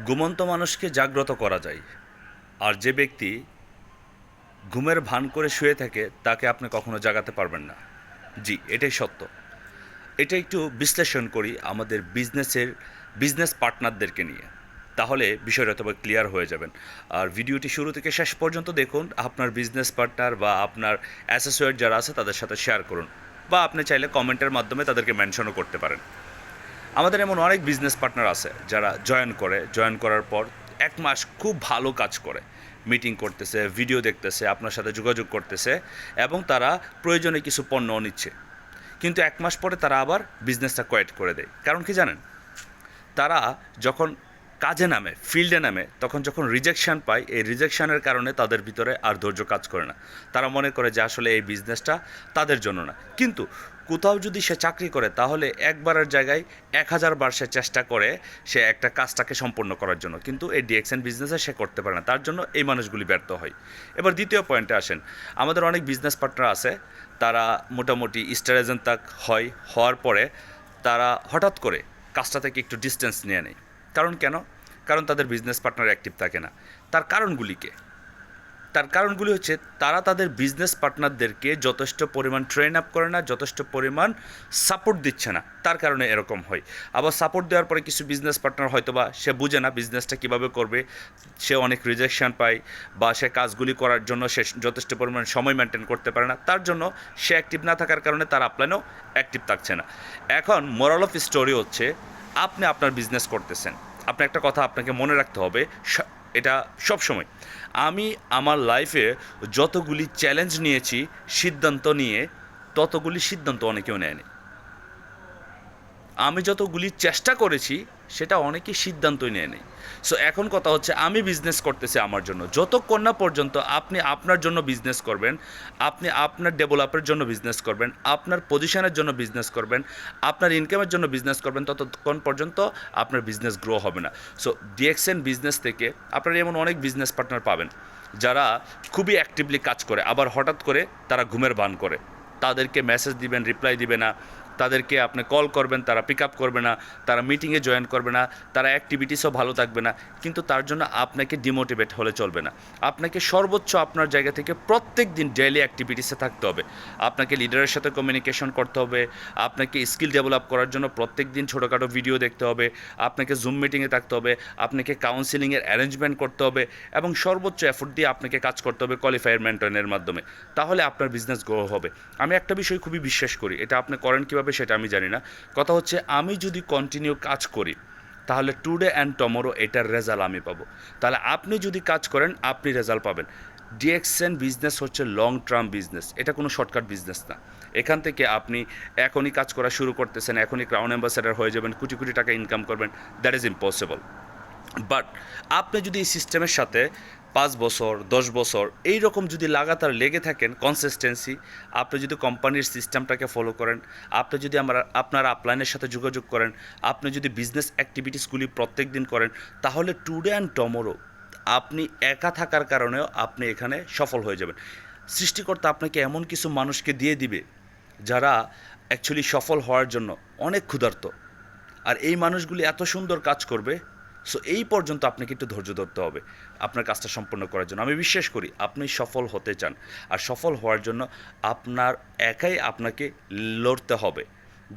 ঘুমন্ত মানুষকে জাগ্রত করা যায়, আর যে ব্যক্তি ঘুমের ভান করে শুয়ে থাকে তাকে আপনি কখনো জাগাতে পারবেন না। জি, এটাই সত্য। এটা একটু বিশ্লেষণ করি আমাদের বিজনেস পার্টনারদেরকে নিয়ে, তাহলে বিষয়টা তবে ক্লিয়ার হয়ে যাবেন। আর ভিডিওটি শুরু থেকে শেষ পর্যন্ত দেখুন, আপনার বিজনেস পার্টনার বা আপনার অ্যাসোসিয়েট যারা আছে তাদের সাথে শেয়ার করুন, বা আপনি চাইলে কমেন্টের মাধ্যমে তাদেরকে মেনশনও করতে পারেন। আমাদের এমন অনেক বিজনেস পার্টনার আছে যারা জয়েন করার পর 1 মাস খুব ভালো কাজ করে, মিটিং করতেছে, ভিডিও দেখতেছে, আপনার সাথে যোগাযোগ করতেছে, এবং তারা প্রয়োজনে কিছু পণ্যও নিচ্ছে। কিন্তু 1 মাস পরে তারা আবার বিজনেসটা কোয়েট করে দেয়। কারণ কি জানেন? তারা যখন কাজে নামে, ফিল্ডে নামে, তখন যখন রিজেকশান পায়, এই রিজেকশানের কারণে তাদের ভিতরে আর ধৈর্য কাজ করে না। তারা মনে করে যে আসলে এই বিজনেসটা তাদের জন্য না। কিন্তু কোথাও যদি সে চাকরি করে, তাহলে একবারের জায়গায় 1000 বার সে চেষ্টা করে সে একটা কাজটাকে সম্পূর্ণ করার জন্য, কিন্তু এই ডিএক্সএন বিজনেসে সে করতে পারে না। তার জন্য এই মানুষগুলি ব্যর্থ হয়। এবার দ্বিতীয় পয়েন্টে আসেন। আমাদের অনেক বিজনেস পার্টনার আছে, তারা মোটামুটি স্টার এজেন্ট তাক হওয়ার পরে তারা হঠাৎ করে কাজটা থেকে একটু ডিস্টেন্স নিয়ে নেয়। কারণ কেন? কারণ তাদের বিজনেস পার্টনার অ্যাক্টিভ থাকে না। তার কারণগুলি হচ্ছে তারা তাদের বিজনেস পার্টনারদেরকে যথেষ্ট পরিমাণ ট্রেন আপ করে না, যথেষ্ট পরিমাণ সাপোর্ট দিচ্ছে না, তার কারণে এরকম হয়। আবার সাপোর্ট দেওয়ার পরে কিছু বিজনেস পার্টনার হয়তোবা সে বুঝে না বিজনেসটা কীভাবে করবে, সে অনেক রিজেকশন পায়, বা সে কাজগুলি করার জন্য সে যথেষ্ট পরিমাণ সময় মেনটেন করতে পারে না, তার জন্য সে অ্যাক্টিভ না থাকার কারণে তার আপলাইনেও অ্যাক্টিভ থাকছে না। এখন মোরাল অফ স্টোরি হচ্ছে, আপনি আপনার বিজনেস করতেছেন, আপনার একটা কথা আপনাকে মনে রাখতে হবে, এটা সব সময়। আমি আমার লাইফে যতগুলি চ্যালেঞ্জ নিয়েছি সিদ্ধান্ত নিয়ে, ততগুলি সিদ্ধান্ত অনেকেও নেয়নি। আমি যতগুলি চেষ্টা করেছি সেটা অনেকেই সিদ্ধান্তই নেয় নেই। সো এখন কথা হচ্ছে, আমি বিজনেস করতেছি আমার জন্য। যতক্ষণ না পর্যন্ত আপনি আপনার জন্য বিজনেস করবেন, আপনি আপনার ডেভেলপের জন্য বিজনেস করবেন, আপনার পজিশনের জন্য বিজনেস করবেন, আপনার ইনকামের জন্য বিজনেস করবেন, ততক্ষণ পর্যন্ত আপনার বিজনেস গ্রো হবে না। সো ডিএক্সএন বিজনেস থেকে আপনারা এমন অনেক বিজনেস পার্টনার পাবেন যারা খুবই অ্যাক্টিভলি কাজ করে, আবার হঠাৎ করে তারা ঘুমের ভান করে। তাদেরকে মেসেজ দিবেন, রিপ্লাই দিবে না, তাদেরকে আপনি কল করবেন, তারা পিক আপ করবে না, তারা মিটিংয়ে জয়েন করবে না, তারা অ্যাক্টিভিটিসও ভালো থাকবে না। কিন্তু তার জন্য আপনাকে ডিমোটিভেট হলে চলবে না। আপনাকে সর্বোচ্চ আপনার জায়গা থেকে প্রত্যেক দিন ডেইলি অ্যাক্টিভিটিসে থাকতে হবে। আপনাকে লিডারের সাথে কমিউনিকেশন করতে হবে, আপনাকে স্কিল ডেভেলপ করার জন্য প্রত্যেক দিন ছোটোখাটো ভিডিও দেখতে হবে, আপনাকে জুম মিটিংয়ে থাকতে হবে, আপনাকে কাউন্সিলিংয়ের অ্যারেঞ্জমেন্ট করতে হবে, এবং সর্বোচ্চ এফোর্ট দিয়ে আপনাকে কাজ করতে হবে কোয়ালিফায়ার মেন্টনের মাধ্যমে। তাহলে আপনার বিজনেস গ্রো হবে। আমি একটা বিষয় খুবই বিশ্বাস করি, এটা আপনি করেন কীভাবে সেটা আমি জানি না। কথা হচ্ছে, আমি যদি কন্টিনিউ কাজ করি তাহলে টুডে অ্যান্ড টমোরো এটার রেজাল্ট আমি পাবো। তাহলে আপনি যদি কাজ করেন আপনি রেজাল্ট পাবেন। ডিএক্সএন বিজনেস হচ্ছে লং টার্ম বিজনেস, এটা কোনো শর্টকাট বিজনেস না। এখান থেকে আপনি এখনই কাজ করা শুরু করতেছেন, এখনই ক্রাউন অ্যাম্বাসেডার হয়ে যাবেন, কোটি কোটি টাকা ইনকাম করবেন, দ্যাট ইজ ইম্পসিবল। বাট আপনি যদি এই সিস্টেমের সাথে 5 বছর 10 বছর এই রকম যদি লাগাতার লেগে থাকেন, কনসিস্টেন্সি, আপনি যদি কোম্পানির সিস্টেমটাকে ফলো করেন, আপনি যদি আপনার আপলাইনের সাথে যোগাযোগ করেন, আপনি যদি বিজনেস অ্যাক্টিভিটিসগুলি প্রত্যেক দিন করেন, তাহলে টুডে অ্যান্ড টমোরো আপনি একা থাকার কারণেও আপনি এখানে সফল হয়ে যাবেন। সৃষ্টিকর্তা আপনাকে এমন কিছু মানুষকে দিয়ে দিবে যারা অ্যাকচুয়ালি সফল হওয়ার জন্য অনেক ক্ষুধার্ত, আর এই মানুষগুলি এত সুন্দর কাজ করবে। সো এই পর্যন্ত আপনাকে একটু ধৈর্য ধরতে হবে আপনার কাজটা সম্পূর্ণ করার জন্য। আমি বিশ্বাস করি আপনি সফল হতে চান, আর সফল হওয়ার জন্য আপনার একাই আপনাকে লড়তে হবে।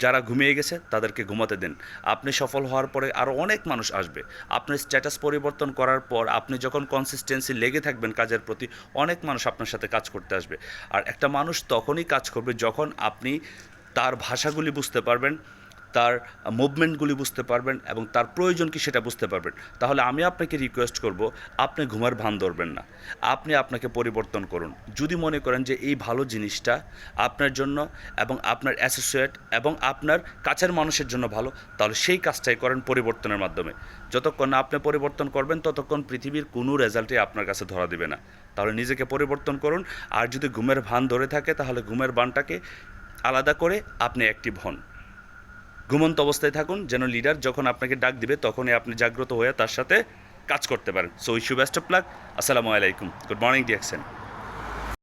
যারা ঘুমিয়ে গেছে তাদেরকে ঘুমাতে দেন। আপনি সফল হওয়ার পরে আরও অনেক মানুষ আসবে। আপনার স্ট্যাটাস পরিবর্তন করার পর আপনি যখন কনসিস্টেন্সি লেগে থাকবেন কাজের প্রতি, অনেক মানুষ আপনার সাথে কাজ করতে আসবে। আর একটা মানুষ তখনই কাজ করবে যখন আপনি তার ভাষাগুলি বুঝতে পারবেন, তার মুভমেন্টগুলি বুঝতে পারবেন, এবং তার প্রয়োজন কি সেটা বুঝতে পারবেন। তাহলে আমি আপনাকে রিকোয়েস্ট করব, আপনি ঘুমের ভান ধরবেন না, আপনি আপনাকে পরিবর্তন করুন। যদি মনে করেন যে এই ভালো জিনিসটা আপনার জন্য এবং আপনার অ্যাসোসিয়েট এবং আপনার কাছের মানুষের জন্য ভালো, তাহলে সেই কাজটাই করেন পরিবর্তনের মাধ্যমে। যতক্ষণ না আপনি পরিবর্তন করবেন ততক্ষণ পৃথিবীর কোনো রেজাল্টই আপনার কাছে ধরা দেবে না। তাহলে নিজেকে পরিবর্তন করুন। আর যদি ঘুমের ভান ধরে থাকে তাহলে ঘুমের ভানটাকে আলাদা করে আপনি অ্যাক্টিভ হন। ঘুমন্ত অবস্থায় থাকুন, যেন লিডার যখন আপনাকে ডাক দিবে তখনই আপনি জাগ্রত হয়ে তার সাথে কাজ করতে পারেন। So wish you best of luck. আসসালামু আলাইকুম। Good morning DXN.